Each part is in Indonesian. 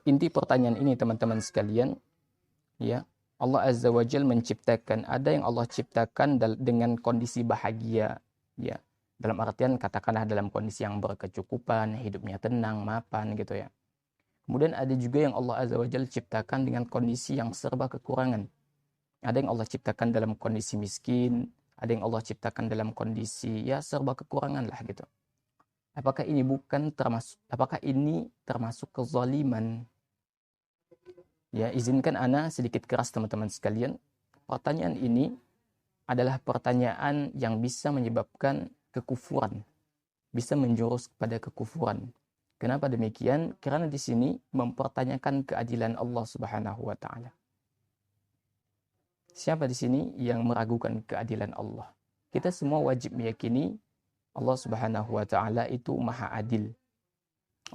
inti pertanyaan ini teman-teman sekalian, ya, Allah Azza wa Jalla menciptakan, ada yang Allah ciptakan dengan kondisi bahagia, ya. Dalam artian katakanlah dalam kondisi yang berkecukupan, hidupnya tenang, mapan gitu ya. Kemudian ada juga yang Allah Azza wa Jalla ciptakan dengan kondisi yang serba kekurangan. Ada yang Allah ciptakan dalam kondisi miskin, ada yang Allah ciptakan dalam kondisi ya serba kekurangan lah gitu. Apakah ini termasuk kezaliman? Ya, izinkan ana sedikit keras teman-teman sekalian. Pertanyaan ini adalah pertanyaan yang bisa menyebabkan kekufuran, bisa menjurus kepada kekufuran. Kenapa demikian? Karena di sini mempertanyakan keadilan Allah Subhanahu wa taala. Siapa di sini yang meragukan keadilan Allah? Kita semua wajib meyakini Allah Subhanahu wa taala itu Maha Adil.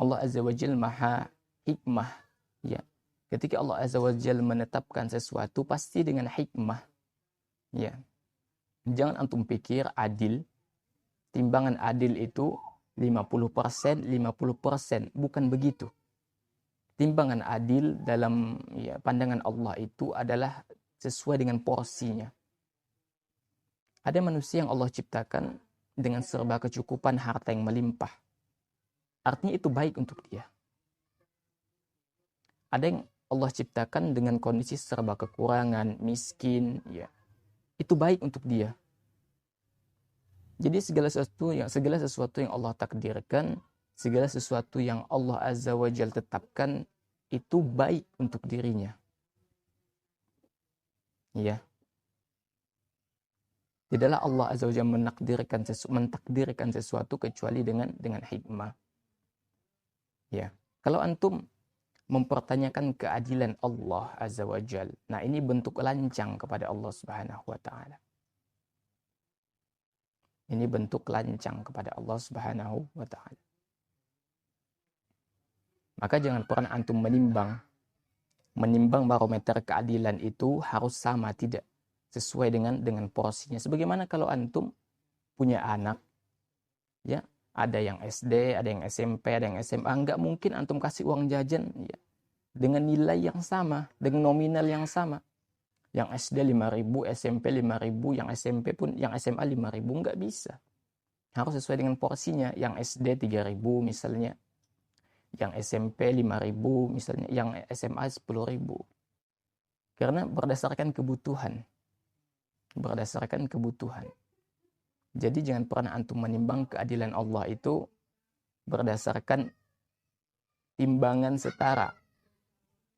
Allah Azza wa Jalla Maha Hikmah, ya. Ketika Allah Azza wa Jalla menetapkan sesuatu pasti dengan hikmah. Ya. Jangan antum pikir adil, timbangan adil itu 50%, 50%, bukan begitu. Timbangan adil dalam ya, pandangan Allah itu adalah sesuai dengan porsinya. Ada manusia yang Allah ciptakan dengan serba kecukupan harta yang melimpah. Artinya itu baik untuk dia. Ada yang Allah ciptakan dengan kondisi serba kekurangan, miskin, ya. Itu baik untuk dia. Jadi segala sesuatu yang Allah takdirkan, segala sesuatu yang Allah Azza wa Jalla tetapkan itu baik untuk dirinya. Ya. Tidaklah Allah Azza wa Jalla mentakdirkan sesuatu kecuali dengan hikmah. Ya. Kalau antum mempertanyakan keadilan Allah Azza wa Jalla, nah ini bentuk lancang kepada Allah Subhanahu wa taala. Ini bentuk lancang kepada Allah Subhanahu wa taala. Maka jangan pernah antum menimbang barometer keadilan itu harus sama, tidak sesuai dengan porsinya. Sebagaimana kalau antum punya anak, ya, ada yang SD, ada yang SMP, ada yang SMA, enggak mungkin antum kasih uang jajan ya dengan nilai yang sama, dengan nominal yang sama. Yang SD 5.000, SMP 5.000, yang SMP pun, yang SMA 5.000, nggak bisa. Harus sesuai dengan porsinya. Yang SD 3.000 misalnya, yang SMP 5.000 misalnya, yang SMA 10.000. Karena berdasarkan kebutuhan. Berdasarkan kebutuhan. Jadi jangan pernah antum menimbang keadilan Allah itu berdasarkan timbangan setara.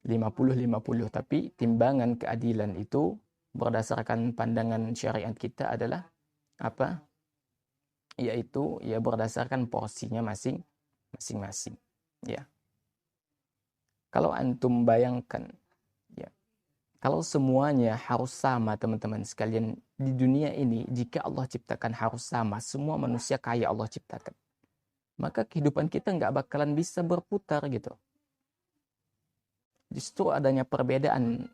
50-50, tapi timbangan keadilan itu berdasarkan pandangan syariat kita adalah apa? Yaitu ya berdasarkan porsinya masing-masing. Ya. Kalau antum bayangkan, ya, kalau semuanya harus sama teman-teman sekalian di dunia ini, jika Allah ciptakan harus sama, semua manusia kaya Allah ciptakan, maka kehidupan kita nggak bakalan bisa berputar gitu. Justru adanya perbedaan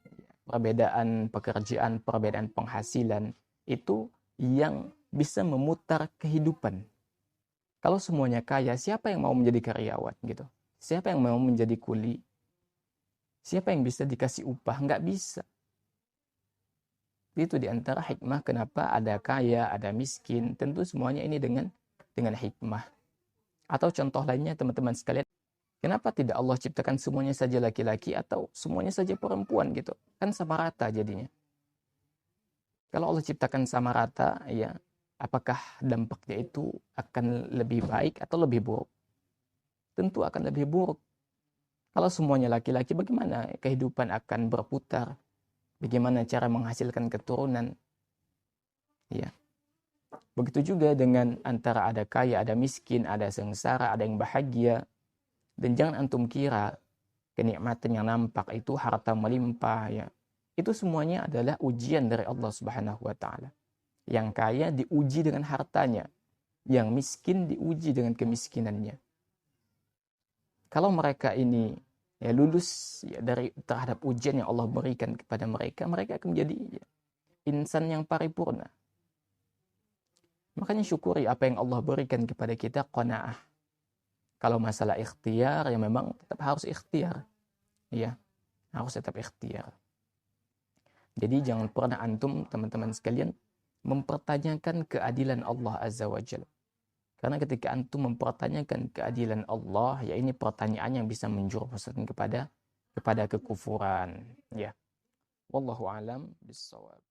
pekerjaan, perbedaan penghasilan itu yang bisa memutar kehidupan. Kalau semuanya kaya, siapa yang mau menjadi karyawan gitu? Siapa yang mau menjadi kuli? Siapa yang bisa dikasih upah? Nggak bisa. Itu diantara hikmah kenapa ada kaya, ada miskin. Tentu semuanya ini dengan hikmah. Atau contoh lainnya teman-teman sekalian, kenapa tidak Allah ciptakan semuanya saja laki-laki atau semuanya saja perempuan gitu? Kan sama rata jadinya. Kalau Allah ciptakan sama rata, ya, apakah dampaknya itu akan lebih baik atau lebih buruk? Tentu akan lebih buruk. Kalau semuanya laki-laki, bagaimana kehidupan akan berputar? Bagaimana cara menghasilkan keturunan? Ya. Begitu juga dengan antara ada kaya, ada miskin, ada sengsara, ada yang bahagia. Dan jangan antum kira kenikmatan yang nampak itu harta melimpah, ya. Itu semuanya adalah ujian dari Allah Subhanahu wa taala. Yang kaya diuji dengan hartanya, yang miskin diuji dengan kemiskinannya. Kalau mereka ini ya lulus ya dari terhadap ujian yang Allah berikan kepada mereka, mereka akan menjadi ya, insan yang paripurna. Makanya syukuri apa yang Allah berikan kepada kita, qanaah. Kalau masalah ikhtiar, ya memang tetap harus ikhtiar. ya harus tetap ikhtiar. Jadi jangan pernah antum, teman-teman sekalian, mempertanyakan keadilan Allah Azza wa Jalla. Karena ketika antum mempertanyakan keadilan Allah, ya ini pertanyaan yang bisa menjerumuskan kepada kekufuran. Ya. Wallahu alam bissawab.